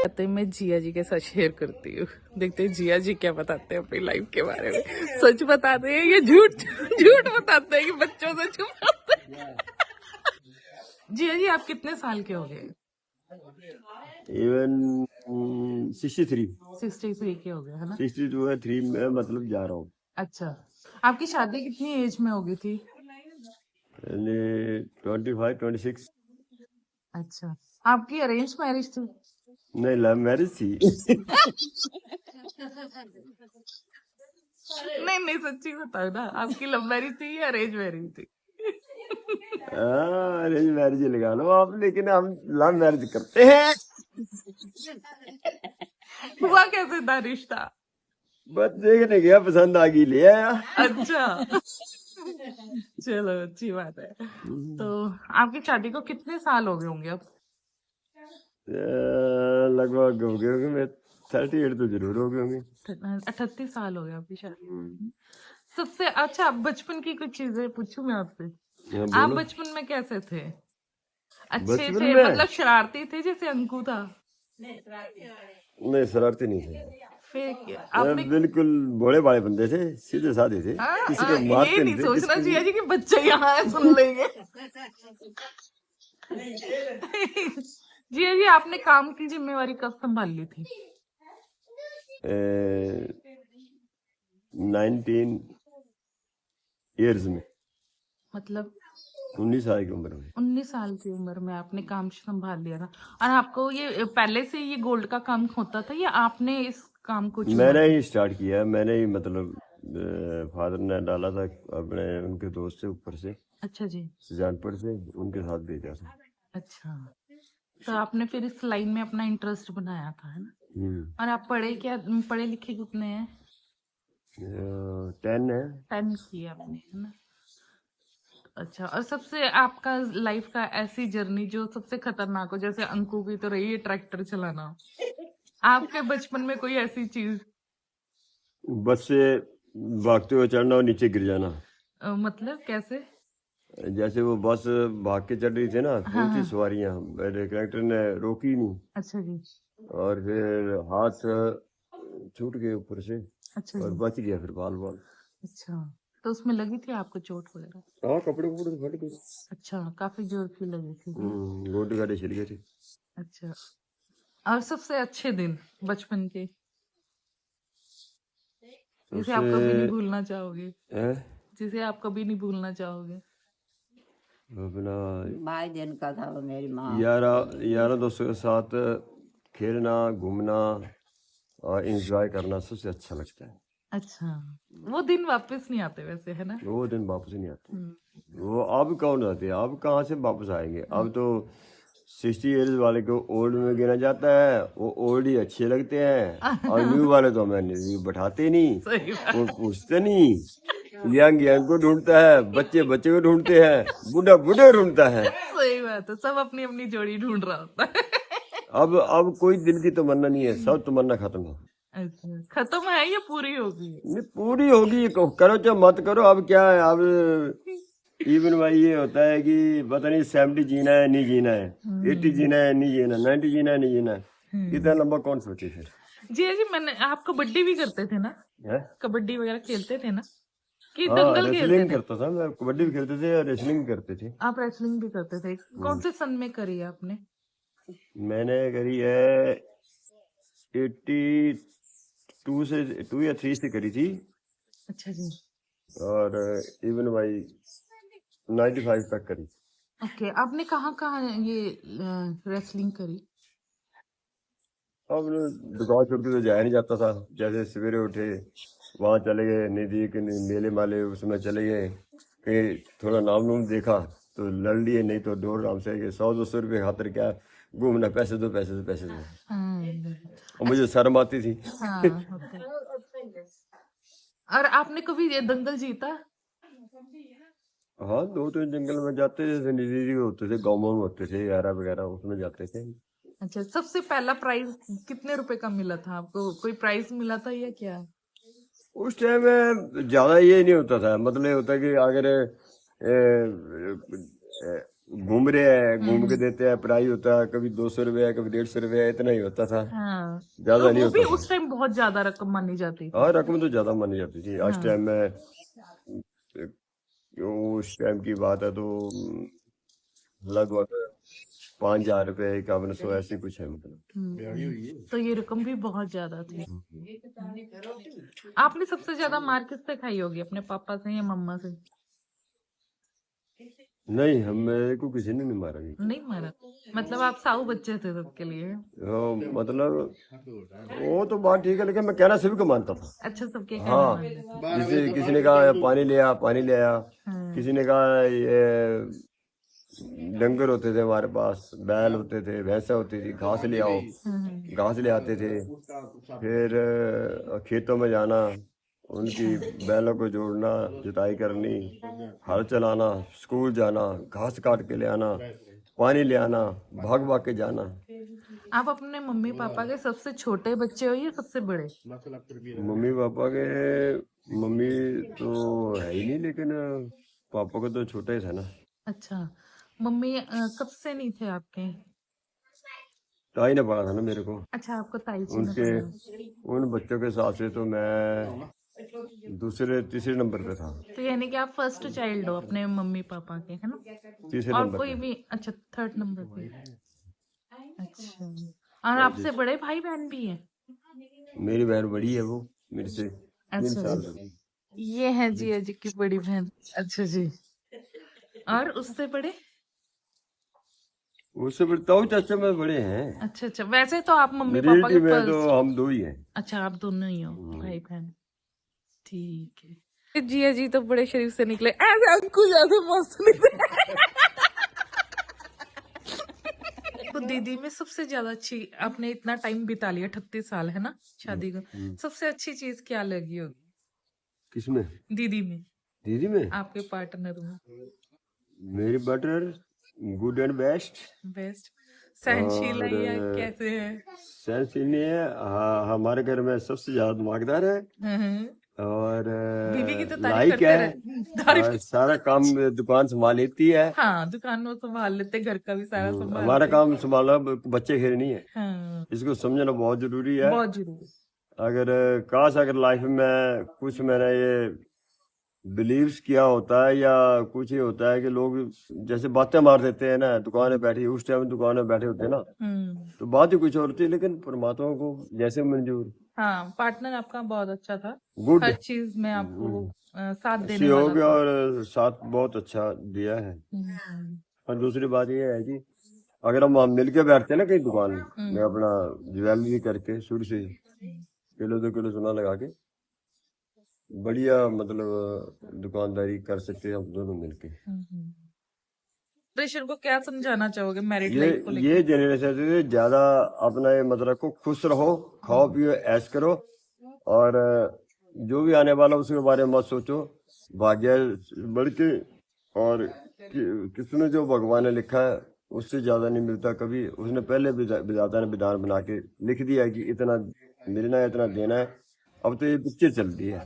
कहते मैं जिया जी के साथ शेयर करती हूँ। देखते हैं जिया जी क्या बताते हैं अपनी लाइफ के बारे में। सच बताते हैं या झूठ झूठ बताते हैं कि बच्चों से छुपाते हैं। जिया जी आप कितने साल के हो गए? इवन 63 63 के हो गए है ना? 62 है 3 में मतलब जा रहा हूँ। अच्छा, आपकी शादी कितनी एज में हो गई थी? 25 26। अच्छा, आपकी अरेंज मैरिज थी? नहीं, लव मैरिज थी। नहीं नहीं सच्ची बताओ ना, आपकी लव मैरिज थी या अरेंज मैरिज थी? अरेंज मैरिज लगा लो आप, लेकिन हम लव मैरिज करते हैं। हुआ कैसे था रिश्ता? बस देखने गया, पसंद आ गई, ले आया। अच्छा चलो अच्छी बात है। तो आपकी शादी को कितने साल हो गए होंगे अब? लगभग हो गए होंगे, मैं 38 तो जरूर हो गए होंगे। 38 साल हो गए आपकी शादी। सबसे अच्छा बचपन की कुछ चीजें पूछूं मैं आपसे? हाँ, आप बोलो। बचपन में कैसे थे? अच्छे बचपन थे, में मतलब शरारती थे जैसे अंकु था? नहीं, शरारती नहीं थे। फिर आपने बिल्कुल भोले भाले बंदे थे, सीधे साधे थे, किसी को ये मारते नहीं नहीं थे, सोचना किसको चाहिए जी कि बच्चे यहाँ है सुन लेंगे। जी जी आपने काम की जिम्मेवारी कब संभाल ली थी? 19 ईयर्स में, मतलब 19 साल की उम्र में। 19 साल की उम्र में आपने काम संभाल लिया था। और आपको ये पहले से ये गोल्ड का काम होता था या आपने इस काम को चुना मैंने था? ही स्टार्ट किया, मैंने ही मतलब फादर ने डाला था अपने, उनके दोस्त से ऊपर से, अच्छा जी। सुजानपुर से, उनके साथ भेजा था। अच्छा, तो आपने फिर इस लाइन में अपना इंटरेस्ट बनाया था है ना? और आप पढ़े लिखे कितने हैं? 10 है। 10 किए आपने है ना? अच्छा, और सबसे आपका लाइफ का ऐसी जर्नी जो सबसे खतरनाक हो, जैसे अंकु की तो रही है ट्रैक्टर चलाना, आपके बचपन में कोई ऐसी चीज? बस से भागते हुए चढ़ना और नीचे गिर जाना। मतलब कैसे? जैसे वो बस भाग के चढ़ रही थी ना, हाँ बहुत ही हाँ। सवारियां, मेरे कलेक्टर ने रोकी नहीं, अच्छा जी। और फिर हाथ छूट गए ऊपर से, अच्छा और जी। बच गया फिर बाल बाल। अच्छा, तो उसमें लगी थी आपको चोट वगैरह? हाँ, कपड़े कपड़े फट गए। अच्छा, काफी जोर की लगी थी। गोटी गाड़ी छिल गई थी। अच्छा, और सबसे अच्छे दिन बचपन के जिसे उससे आप कभी नहीं भूलना चाहोगे? है जिसे आप कभी नहीं भूलना चाहोगे? अपना भाई दिन का था वो मेरी माँ। यारा दोस्तों के साथ खेलना, घूमना और एंजॉय करना सबसे अच्छा लगता है। अच्छा, वो दिन वापस नहीं आते वैसे है ना? वो दिन वापस नहीं आते। हम्म। वो अब कौन आते हैं, अब कहाँ से वापस आएंगे? अब तो 60 ईयर्स वाले को ओल्ड में गिना जाता है, वो ओल्ड ही अच्छे लगते हैं, और न्यू वाले तो हमें न्यू बैठाते नहीं, सही बात। वो पूछते नहीं। यंग यंग को ढूंढता है, बच्चे बच्चे को ढूंढते हैं, बूढ़ा बूढ़े ढूंढता है। सही बात है, सब अपनी अपनी जोड़ी ढूंढ रहा होता है। अब कोई दिल की तमन्ना नहीं है, सब तमन्ना खत्म है। अच्छा, खत्म है या पूरी होगी? नहीं, पूरी होगी, करो चाहे मत करो, अब क्या है अब। इवन भाई ये होता है कि पता नहीं 70 जीना है नहीं जीना है, 80 जीना है नहीं जीना, 90 जीना है नहीं जीना है, इतना लंबा कौन सोचे फिर? जी मैंने आप कबड्डी भी करते थे ना? है? कबड्डी वगैरह खेलते थे ना? कि हाँ, दंगल खेलते रेसलिंग थे? करता था मैं, कबड्डी भी खेलते थे और रेसलिंग भी करते थे। आप रेसलिंग भी करते थे? कौन से सन में करी है आपने? मैंने करी है 82 से 2 या 3 से करी थी, अच्छा जी। और इवन भाई 95 तक करी। ओके, आपने कहाँ कहाँ ये रेसलिंग करी? अब दुकान छोड़ के तो जाया नहीं जाता था, जैसे सवेरे उठे वहाँ चले गए, नजदीक मेले माले उसमें चले गए, कहीं थोड़ा नाम नूम देखा तो लड़ लिए, नहीं तो डोर नाम से 100-200 रुपये खातिर क्या घूमना, पैसे दो पैसे दो पैसे दो, और मुझे शर्म आती थी। हाँ होता है। और आपने कभी ये दंगल जीता? हाँ, 2-3 जंगल में जाते थे, नजदीक होते थे, गाँव में होते थे, यारा वगैरह, उसमें जाते थे। अच्छा, सबसे पहला प्राइज कितने रुपए का मिला था आपको? कोई प्राइज मिला था या क्या? उस टाइम में ज्यादा ये नहीं होता था, मतलब ये होता कि अगर घूम रहे हैं, घूम के देते हैं, प्राइस होता है कभी 200 रुपया, कभी 150 रुपया, इतना ही होता था, हाँ, ज्यादा तो नहीं वो भी होता था। उस टाइम बहुत ज्यादा रकम मानी जाती थी। हाँ, रकम तो ज्यादा मानी जाती थी हाँ। उस टाइम में। उस टाइम की बात है तो लगभग 5,000 रुपये, 5100 ऐसी कुछ है मतलब। तो ये रकम भी बहुत ज्यादा थी। आपने सबसे ज्यादा मार किससे खाई होगी, अपने पापा से या मम्मा से? नहीं, हम मेरे को किसी ने नहीं मारा नहीं। नहीं मारा, मतलब आप साऊ बच्चे थे सबके लिए। मतलब वो तो बात ठीक है, लेकिन मैं कहना सभी को मानता था। अच्छा, सबके हाँ, कहने जैसे किसी ने कहा पानी ले आ, पानी ले आ, हाँ। किसी ने कहा ये डंगर होते थे हमारे पास, बैल होते थे, भैंसा होती थी, घास ले आओ, घास ले आते थे। फिर खेतों में जाना, उनकी बैलों को जोड़ना, जुताई करनी, हल चलाना, स्कूल जाना, घास काट के ले आना, पानी ले आना, भाग भाग के जाना। आप अपने मम्मी पापा के सबसे छोटे बच्चे हो या सबसे बड़े? मम्मी पापा के, मम्मी तो है ही नहीं, लेकिन पापा का तो छोटा ही था ना। अच्छा, मम्मी कब से नहीं थे आपके? ताई ने पढ़ा था ना मेरे को। अच्छा, आपको ताई जी ने उनके पढ़ाया। उन बच्चों के हिसाब से तो मैं दूसरे तीसरे नंबर पे था। तो यानी कि आप फर्स्ट चाइल्ड हो अपने मम्मी पापा के, है ना? तीसरे और नंबर कोई पे। भी? अच्छा, थर्ड नंबर पे। अच्छा, और आपसे बड़े भाई बहन भी हैं? मेरी बहन बड़ी है, वो मेरे से 3 अच्छा साल जी, बड़ी। ये है जिया जी की बड़ी बहन। अच्छा जी, और उससे बड़े? उससे बड़े ताऊ चाचा में बड़े हैं। अच्छा अच्छा, वैसे तो आप मम्मी पापा के रिलेटिव में तो फर्स्ट। हम 2 ही हैं। अच्छा, आप दोनों ही हो भाई बहन, ठीक है। जिया जी तो बड़े शरीफ से निकले, ऐसे अंकुश जैसे मस्त निकले। तो दीदी में सबसे ज्यादा अच्छी, आपने इतना टाइम बिता लिया, 38 साल है ना शादी को, सबसे अच्छी चीज क्या लगी होगी किसमें? दीदी में, दीदी में आपके पार्टनर में? मेरी butter good and best. Best सहनशील और है या कैसे है? सेंस नहीं है, हाँ, हमारे घर में सबसे ज्यादा दिमागदार है। हम्म। और बीवी की तो तारीफ लाइक करते है, रहे, तारीफ। और सारा काम दुकान संभाल लेती है। हाँ, दुकान में संभाल लेते, घर का भी सारा हमारा संभालते। काम संभालना, बच्चे खेल नहीं है, हाँ, इसको समझना बहुत जरूरी है। बहुत जरूरी। अगर काश अगर लाइफ में कुछ मैंने ये बिलीव्स किया होता है, या कुछ ये होता है कि लोग जैसे बातें मार देते हैं ना, दुकान में बैठी, उस टाइम दुकान में बैठे होते हैं ना, तो बात ही कुछ और होती है, लेकिन परमात्मा को जैसे मंजूर। हाँ, पार्टनर आपका बहुत अच्छा था, गुड हर चीज में आपको साथ देने वाला सहयोग था। और साथ बहुत अच्छा दिया है। हम्म, और दूसरी बात ये है कि अगर हम मिल के बैठते हैं ना कहीं दुकान में, अपना ज्वेलरी करके शुरू से किलो 2 किलो सोना लगा के, बढ़िया मतलब दुकानदारी कर सकते हैं हम दोनों मिलके। जनरेशन को क्या समझाना चाहोगे मैरिड ये लाइफ को लेकर? ये जनरेशन से ज्यादा अपना ये मतलब को खुश रहो, खाओ पियो, ऐश करो, और जो भी आने वाला उसके बारे में मत सोचो, भाग्य बढ़ के, और किसने जो भगवान ने लिखा है उससे ज्यादा नहीं मिलता कभी। उसने पहले विधाता ने विधान बना के लिख दिया है कि इतना मिलना है, इतना देना है। अब तो ये पिक्चर चल रही है।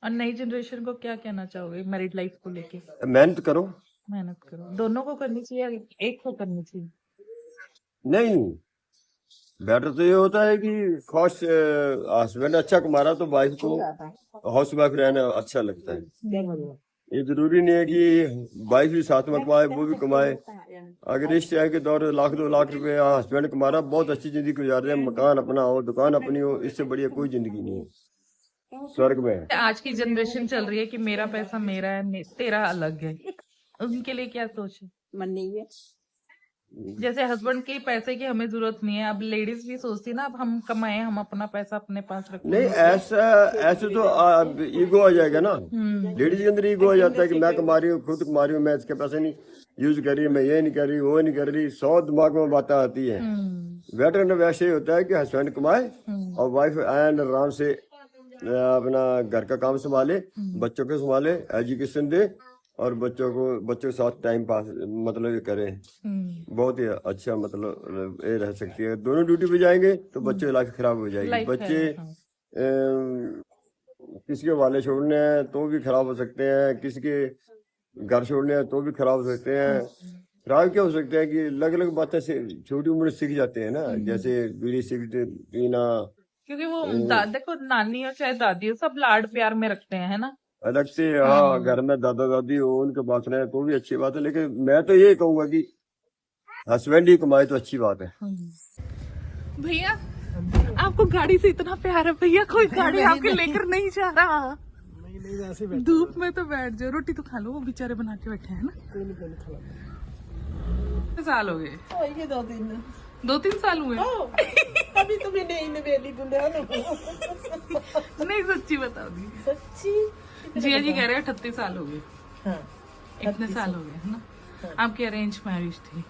और नई जनरेशन को क्या कहना चाहोगे मैरिड लाइफ को लेके? मेहनत करो। मेहनत करो, दोनों को करनी चाहिए या एक को करनी चाहिए? नहीं, बेटर तो ये होता है कि खास हस्बैंड अच्छा कमा रहा तो वाइफ को हाउस वाइफ रहना अच्छा लगता है। ये जरूरी नहीं है कि वाइफ भी साथ में कमाए, वो भी कमाए। अगर इस टाइम के दौर में 1-2 लाख रुपए हस्बैंड कमा रहा, बहुत अच्छी जिंदगी गुजार रहे हैं, मकान अपना हो, दुकान अपनी हो, इससे बढ़िया कोई जिंदगी नहीं है, स्वर्ग में है। आज की जनरेशन चल रही है कि मेरा पैसा मेरा है, तेरा अलग है, उनके लिए क्या सोच है? जैसे हस्बैंड के पैसे की हमें जरूरत नहीं है, अब लेडीज भी सोचती है ना, अब हम कमाए, हम अपना पैसा अपने पास रखें। नहीं, ऐसे तो ईगो आ जाएगा ना, लेडीज के अंदर ईगो आ जाता है कि मैं कमा रही हूँ, खुद कमा रही हूँ, मैं इसके पैसे नहीं यूज कर रही, मैं ये नहीं कर रही, वो नहीं कर रही, 100 दिमाग में बातें आती है। बेटर ने वैसे ही होता है कि हस्बैंड कमाए और वाइफ आयन आराम से अपना घर का काम संभाले, बच्चों को संभाले, एजुकेशन दे, और बच्चों के साथ टाइम पास मतलब ये करे। बहुत ही अच्छा मतलब ये रह सकती है। दोनों ड्यूटी पे जाएंगे तो बच्चे की लाइफ खराब हो जाएगी। बच्चे किसी के वाले छोड़ने हैं तो भी खराब हो सकते हैं, किसी के घर छोड़ने हैं तो भी खराब हो सकते हैं। खराब क्या हो सकते हैं कि अलग अलग बातें से छोटी उम्र में सीख जाते हैं ना, जैसे बीड़ी सीखते पीना। क्योंकि वो देखो नानी और चाहे दादी हो सब लाड प्यार में रखते हैं, है ना। अलग से हाँ, घर में दादा दादी हो उनके बात सुने तो भी अच्छी बात है, लेकिन मैं तो ये कहूंगा कि हस्बैंड ही कमाए तो अच्छी बात है। भैया आपको गाड़ी से इतना प्यार है भैया, कोई गाड़ी आपके लेकर नहीं जा रहा। धूप में तो बैठ जाओ, रोटी तो खा लो, वो बेचारे बना के बैठे हैं ना। कितने साल हो गए? 2-3 साल हुए। अभी तो मैं नहीं नवेली दुल्हन नहीं सच्ची बताओ दी। सच्ची। जिया जी कह रहे हैं 38 साल हो गए। हाँ, इतने साल हो गए है ना। आपकी अरेंज मैरिज थी।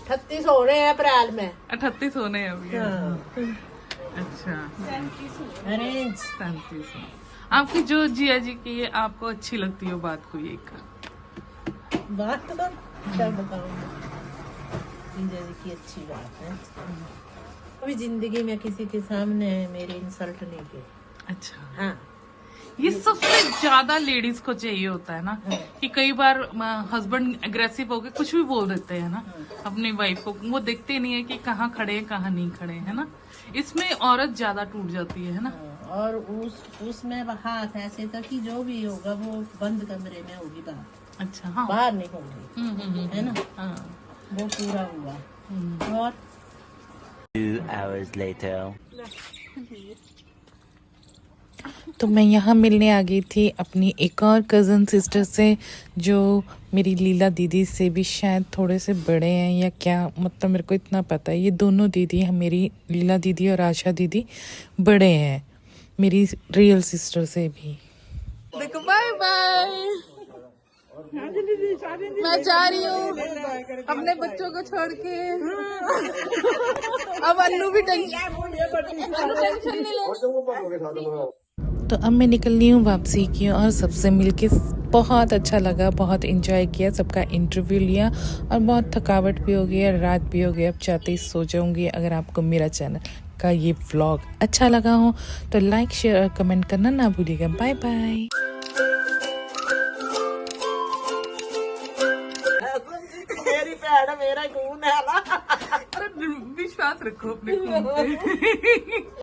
38 हो रहे हैं अप्रैल में। 38 होने हैं अभी। हाँ। अच्छा अरेंज। 37। आपकी जो जिया जी की है आपको अच्छी लगती है बात कोई एक? बात तो क्या बताऊँ, जीजा जी की अच्छी बात है, अभी जिंदगी में किसी के सामने मेरी इंसल्ट नहीं की। अच्छा हाँ, ये सबसे ज्यादा लेडीज को चाहिए होता है ना, कि कई बार हस्बैंड एग्रेसिव होके कुछ भी बोल देते हैं ना अपनी वाइफ को, वो देखते नहीं है कि कहाँ खड़े हैं कहाँ नहीं खड़े है ना। इसमें औरत ज्यादा टूट जाती है ना। और उसमें हाथ ऐसे था कि जो भी होगा वो बंद कमरे में होगी बात, अच्छा हाँ। बाहर नहीं होगी, है ना। हाँ। वो पूरा हुआ। और 2 hours later. तो मैं यहाँ मिलने आ गई थी अपनी एक और कज़न सिस्टर से, जो मेरी लीला दीदी से भी शायद थोड़े से बड़े हैं या क्या, मतलब मेरे को इतना पता है। ये दोनों दीदी हैं, मेरी लीला दीदी और आशा दीदी बड़े हैं मेरी रियल सिस्टर से भी। देखो बाय बाय, मैं जा रही हूँ अपने बच्चों को छोड़ के। अब अन्नू भी टेंशन नहीं ले। तो अब मैं निकल रही हूँ वापसी की, और सबसे मिलके बहुत अच्छा लगा, बहुत एंजॉय किया, सबका इंटरव्यू लिया, और बहुत थकावट भी हो गई है, रात भी हो गई, अब चाहते ही सो जाऊँगी। अगर आपको मेरा चैनल का ये व्लॉग अच्छा लगा हो तो लाइक शेयर और कमेंट करना ना भूलिएगा। Bye bye. मेरी भैन मेरा खून है ना। विश्वास रखो अपने खून पे।